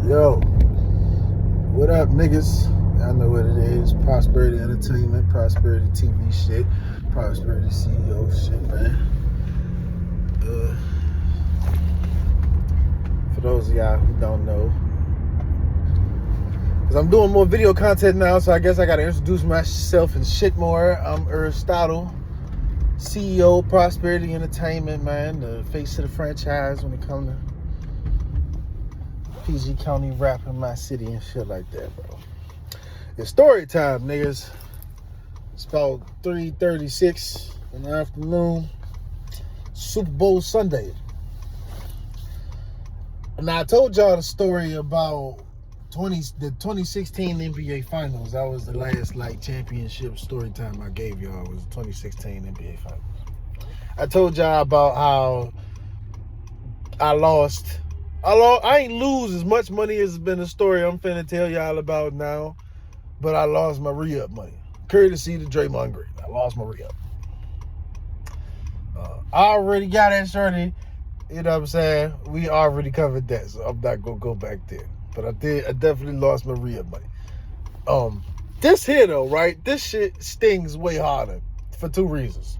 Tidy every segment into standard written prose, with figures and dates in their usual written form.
Yo, what up, niggas? Y'all know what it is. Prosperity Entertainment, Prosperity TV shit, Prosperity CEO shit, man. For those of y'all who don't know, because I'm doing more video content now, so I guess I got to introduce myself and shit more. I'm Aristotle, CEO, Prosperity Entertainment, man, the face of the franchise when it comes to PG County rap in my city and shit like that, bro. It's story time, niggas. It's about 3:36 in the afternoon. Super Bowl Sunday. Now, I told y'all the story about the 2016 NBA Finals. That was the last, championship story time I gave y'all. Was the 2016 NBA Finals. I told y'all about how I lost. I ain't lose as much money as has been the story I'm finna tell y'all about now, but I lost my re-up money. Courtesy to Draymond Green. I lost my re-up. I already got that shorty. You know what I'm saying? We already covered that, so I'm not gonna go back there. But I definitely lost my re-up money. This here though, right? This shit stings way harder for two reasons.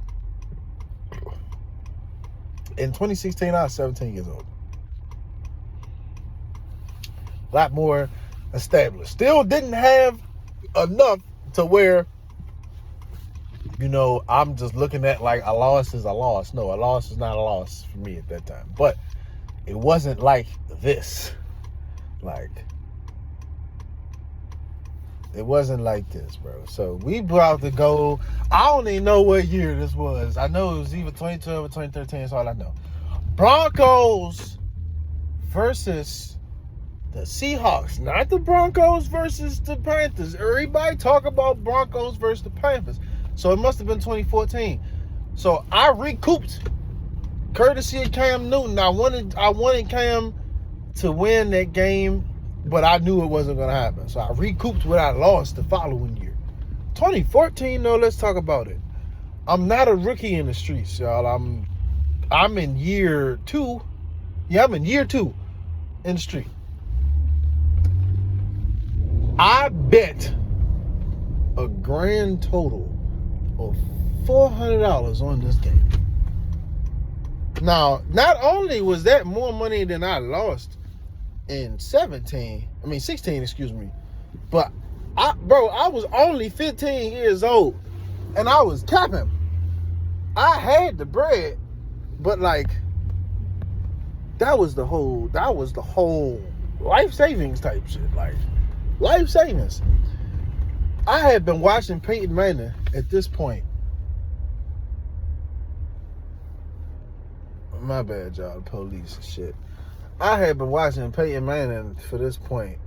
In 2016, I was 17 years old. A lot more established. Still didn't have enough to where, I'm just looking at like a loss is a loss. No, a loss is not a loss for me at that time. But it wasn't like this. It wasn't like this, bro. So we about to go. I don't even know what year this was. I know it was either 2012 or 2013. That's all I know. Broncos versus the Seahawks. Not the Broncos versus the Panthers. Everybody talk about Broncos versus the Panthers. So it must have been 2014. So I recouped courtesy of Cam Newton. I wanted Cam to win that game, but I knew it wasn't going to happen. So I recouped what I lost the following year. 2014, though, let's talk about it. I'm not a rookie in the streets, y'all. I'm in year 2. Yeah, I'm in year 2 in the street. I bet a grand total of $400 on this game. Now, not only was that more money than I lost in 16, but I was only 15 years old and I was capping. I had the bread, but that was the whole life savings type shit. Life savings. I had been watching Peyton Manning at this point. My bad, y'all. Police and shit. I had been watching Peyton Manning for this point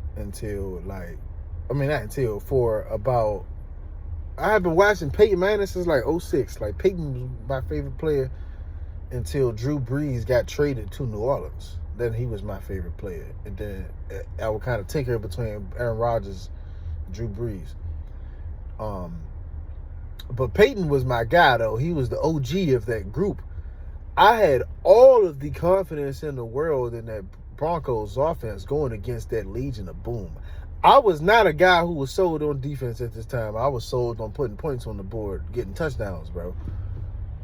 I had been watching Peyton Manning since 06. Peyton was my favorite player until Drew Brees got traded to New Orleans. Then he was my favorite player. And then I would kind of tinker between Aaron Rodgers and Drew Brees. But Peyton was my guy, though. He was the OG of that group. I had all of the confidence in the world in that Broncos offense going against that Legion of Boom. I was not a guy who was sold on defense at this time. I was sold on putting points on the board, getting touchdowns, bro.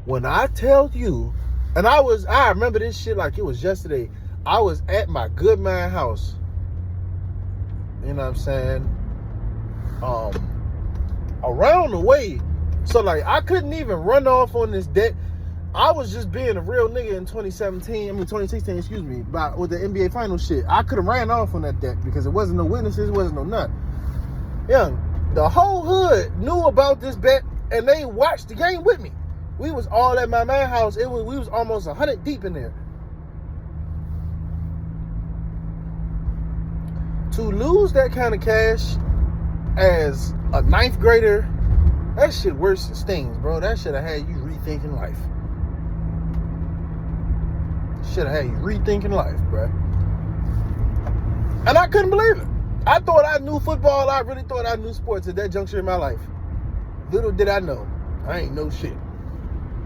When I tell you, and I remember this shit like it was yesterday. I was at my good man house. You know what I'm saying? Around the way. So I couldn't even run off on this debt. I was just being a real nigga in 2016, with the NBA Finals shit. I could have ran off on that debt because it wasn't no witnesses, it wasn't no nothing. Young, the whole hood knew about this bet and they watched the game with me. We was all at my man house. We was almost 100 deep in there. To lose that kind of cash as a 9th grader, that shit worse than stings, bro. That should have had you rethinking life. Should have had you rethinking life, bro. And I couldn't believe it. I thought I knew football. I really thought I knew sports at that juncture in my life. Little did I know, I ain't know shit.